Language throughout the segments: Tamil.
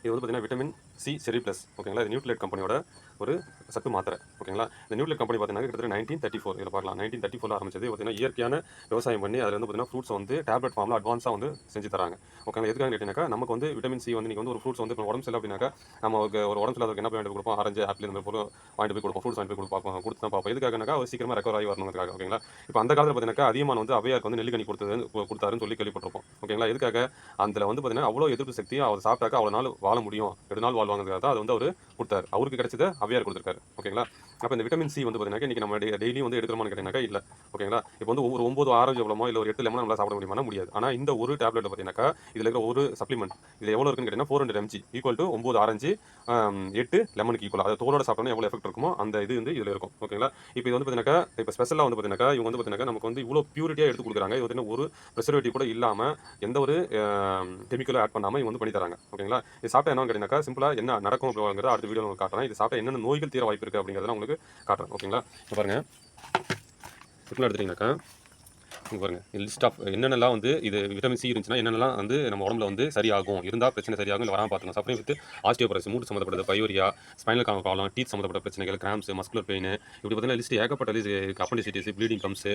இது வந்து பார்த்தீங்கன்னா விட்டமின் சி செரி ப்ளஸ் ஓகேங்களா. இது நியூட்ரிலேட் கம்பெனியோட ஒரு சத்து மாத்திரை ஓகேங்களா. இந்த நியூட்ரிலேட் கம்பெனி பார்த்தீங்கன்னா கிட்டத்தட்ட 1934 இதில் பார்க்கலாம். 1934 ஆரம்பிச்சது பார்த்தீங்கன்னா இயற்கையான விவசாயம் பண்ணி அதில் வந்து பார்த்தீங்கன்னா ஃப்ரூட்ஸ் வந்து டேப்லெட் ஃபார்மில் அட்வான்ஸாக வந்து செஞ்சு தராங்க ஓகேங்களா. எதுக்காக கேட்டீங்கன்னாக்கா நமக்கு வந்து விட்டமின் சி வந்து நீங்கள் வந்து ஒரு ஃப்ரூட்ஸ் வந்து இப்போ உடம்பு சரியில்லை அப்படின்னாக்கா நம்ம ஒரு உடம்பு சரியில்லாதவருக்கு என்ன வாங்கிட்டு கொடுப்போம், ஆரஞ்சு ஆப்பிள் இந்த பொருள் வாங்கிட்டு போய் கொடுப்போம், ஃப்ரூட்ஸ் வாங்கிட்டு போய் கொடுப்போம், கொடுத்து தான் பார்ப்போம். எதுக்காகனாக்கா அவர் சீக்கிரமாக ரெக்கவர் ஆகி வரணுங்கிறதுக்காக ஓகேங்களா. இப்போ அந்த காலத்தில் பார்த்தீங்கன்னா அதிகமான வந்து அவையாருக்கு வந்து நெல்லிக்கனி கொடுத்தாருன்னு சொல்லி கேள்விப்பட்டிருப்போம் ஓகேங்களா. எதுக்காக அதில் வந்து பார்த்தீங்கன்னா அவ்வளோ எதிர்ப்பு சக்தி அவர் சாப்பிட்டாக்கா அவ்வளோ நாள் வாழ முடியும், 2 நாள் வாழ்வாங்கிறதுக்காக தான் அது வந்து அவர் கொடுத்தாரு. அவருக்கு கிடைச்சதை அவையார் கொடுத்துருக்காரு ஓகேங்களா. அப்போ இந்த விட்டமின் சி வந்து பார்த்தீங்கன்னா இன்றைக்கி நம்ம டெய்லியும் வந்து எடுக்கிறோமான்னு கேட்டீங்கன்னாக்கா இல்லை ஓகேங்களா. இப்போ வந்து ஒரு 9 ஆரஞ்சு எவ்வளோ இல்லை ஒரு 8 லெமன் நம்மளால் சாப்பிட முடியுமா முடியாது. ஆனால் இந்த ஒரு டேப்லெட் பார்த்தீங்கன்னாக்கா இதில் இருக்கிற ஒரு சப்ளிமெண்ட் இதில் எவ்வளோ இருக்குன்னு கேட்டிங்கன்னா 400 mg ஈக்குவல் டு 9 ஆரஞ்சு 8 லெமனுக்கு ஈக்குவல். அது தோலோட சாப்பிட்டோம்னா எவ்வளோ எஃபெக்ட் இருக்குமோ அந்த இது வந்து இதில் இருக்கும் ஓகேங்களா. இப்போ இது வந்து பார்த்தீங்கன்னாக்கா இப்போ ஸ்பெஷலாக வந்து பார்த்தீங்கன்னாக்கா இவங்க வந்து பார்த்தீங்கன்னா நமக்கு வந்து இவ்வளோ பியூரிட்டியாக எடுத்து கொடுக்குறாங்க. இது பார்த்தீங்கன்னா ஒரு ப்ரெசர்வேட்டிவ் கூட இல்லாமல் எந்த ஒரு கெமிக்கலும் ஆட் பண்ணாமல் இவங்க வந்து பண்ணி தராங்க ஓகேங்களா. இது சாப்பிட்டா என்னன்னு கேட்டீங்கன்னாக்கா சிம்பிளாக என்ன நடக்கும் அப்படிங்கிறத அடுத்த வீடியோ உங்களுக்கு காட்டுறேன். இது சாப்பிட்டா என்னென்ன நோய்கள் தீர வாய்ப்பு இருக்குது அப்படிங்கிறத உங்களுக்கு காட்டுறேன் ஓகேங்களா. இப்போ பாருங்கள் சிம்பிளாக எடுத்துட்டீங்கன்னாக்கா இங்கே பாருங்க லிஸ்ட் ஆஃப் என்னென்னலாம் வந்து இது விட்டமின் சி இருந்துச்சுன்னா என்னென்னலாம் வந்து நம்ம உடம்புல வந்து சரியாகும், இருந்தால் பிரச்சனை சரியாகும், இல்லை வராமல் பார்த்துக்கலாம். சப்பரிங் வித் ஆஸ்டியோபரஸ், மூட்டு சம்மந்தப்பட்டது, பயோரியா, ஸ்பைனல் ப்ராப்ளம், டீத் சம்மந்தப்பட்ட பிரச்சனைகள், கிராம்ஸ், மஸ்குலர் பெயின், இப்படி பார்த்தீங்கன்னா லிஸ்ட் ஏகப்பட்ட லிஸ்ட் இருக்குது. அப்பண்டிசிட்டிஸ், ப்ளீடிங் கம்ஸ்,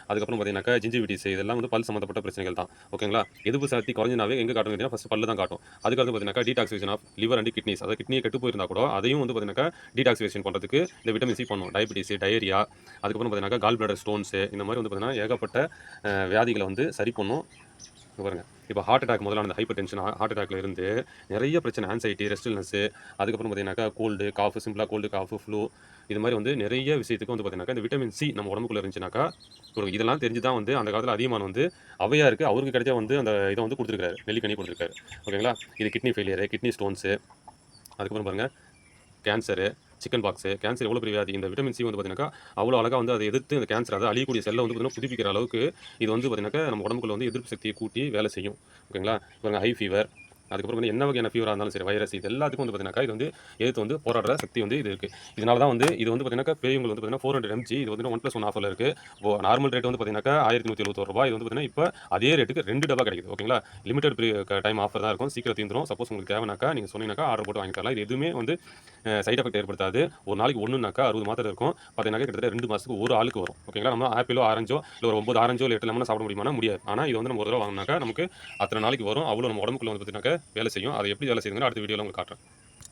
அதுக்கப்புறம் பார்த்தீங்கன்னாக்கா ஜிஞ்சிவிட்டிஸ், இதெல்லாம் வந்து பல் சம்மந்தப்பட்ட பிரச்சனைகள் தான் ஓகேங்களா. எதிர்ப்பு சக்தி குறைஞ்சினாவே எங்கே காட்டும் கேட்டிங்கன்னா ஃபஸ்ட் பல்லு தான் காட்டும். அதுக்கடுத்து பார்த்தீங்கன்னா detoxification of liver and kidneys, அதாவது கிட்னியை கெட்டு போயிருந்தா கூட அதையும் வந்து பார்த்தீங்கன்னா டீடாக்சிஃபிகேஷன் பண்ணுறதுக்கு இந்த விட்டமின் சி பண்ணும். டயபிட்டிஸ், டயரியா, அதுக்கப்புறம் பார்த்தீங்கன்னா கால் பிளாடர் ஸ்டோன்ஸ், இந்த மாதிரி வந்து பார்த்தீங்கன்னா ஏகப்பட்ட வியாதிகளை வந்து சரி பண்ணும். பாருங்க இப்போ ஹார்ட் அட்டாக் முதலான ஹைப்பர் டென்ஷன் ஹார்ட் அட்டாக்ல இருந்து நிறைய பிரச்சனை, ஆன்சைட்டி, ரெஸ்ட்லெஸ்னஸ், அதுக்கப்புறம் பார்த்தீங்கன்னாக்கா கோல்டு காஃப், சிம்பிளாக கோல்டு காஃப், ஃப்ளூ, இது மாதிரி வந்து நிறைய விஷயத்துக்கு வந்து பார்த்தீங்கன்னா இந்த விட்டமின் சி நம்ம உடம்புக்குள்ள இருந்துச்சுனாக்கா இதெல்லாம் தெரிஞ்சு தான் வந்து அந்த காலத்தில் அதிகமான வந்து அவையா இருக்குது அவருக்கு கிடைச்சா வந்து அந்த இதை வந்து கொடுத்துருக்காரு, நெல்லிக்கனி கொடுத்துருக்காரு ஓகேங்களா. இது கிட்னி ஃபெயிலியரு, கிட்னி ஸ்டோன்ஸு, அதுக்கப்புறம் பாருங்கள் கேன்சரு, சிக்கன் பாக்ஸு, கேன்சர் எவ்வளோ பெரிய வியாதி. இந்த விட்டமின் சி வந்து பார்த்தீங்கன்னாக்கா அவ்வளோ அழகாக வந்து அதை எதிர்த்து இந்த கேன்சர் அதை அழியக்கூடிய செல்லை வந்து பார்த்தீங்கன்னா புதுப்பிக்கிற அளவுக்கு இது வந்து பார்த்தீங்கன்னாக்கா நம்ம உடம்புக்குள்ள வந்து எதிர்ப்பு சக்தியை கூட்டி வேலை செய்யும் ஓகேங்களா. இப்போ ஹை ஃபீவர், அதுக்கப்புறம் வந்து என்ன வகையான ஃபீவராக இருந்தாலும் சரி, வைரஸ், இது எல்லாத்துக்கும் வந்து பார்த்தீங்கன்னா இது வந்து எதிர்த்து வந்து போராடுற சக்தி வந்து இது இருக்குது. இதனால தான் வந்து இது வந்து பார்த்தீங்கன்னா பெரியவங்க வந்து பார்த்தீங்கன்னா 400 mg இது வந்து 1+1 ஆஃபரில் இருக்குது. நார்மல் ரேட் வந்து பார்த்தீங்கன்னா 1171 ரூபாய். இது வந்து பார்த்தீங்கன்னா இப்போ அதே ரேட்டுக்கு 2 டப்பா கிடைக்குது ஓகேங்களா. லிமிடெட் டைம் ஆஃபர் தான் இருக்கும், சீக்கிரம் தீந்துரும். சப்போஸ் உங்களுக்கு தேவைனாக்கா நீங்கள் சொன்னீங்கன்னாக்கா ஆர்டர் போட்டு வாங்கி தரலாம். இது எதுவுமே வந்து சைட் எஃபெக்ட் ஏற்படுத்தாது. ஒரு நாளைக்கு ஒன்றுனாக்கா 60 மாத்திரை இருக்கும். பார்த்தீங்கன்னா கிட்டத்தட்ட 2 மாதத்துக்கு ஒரு ஆளுக்கு வரும் ஓகேங்களா. நம்ம ஆப்பிளோ ஆரஞ்சோ இல்லை ஒரு 9 ஆரஞ்சோ இல்லை 8 லெமனோ சாப்பிட முடியுமானா முடியாது. ஆனால் இது வந்து நம்ம ஒரு தடவை வாங்கினாக்கா நமக்கு அத்தனை நாளைக்கு வரும். அவ்வளோ நம்ம உடம்புக்குள்ள வந்து பார்த்தீங்கன்னாக்கா வேலை செய்யும். அதை எப்படி வேலை செய்யுதுன்னு அடுத்த வீடியோவில் உங்களுக்கு காட்டுறேன்.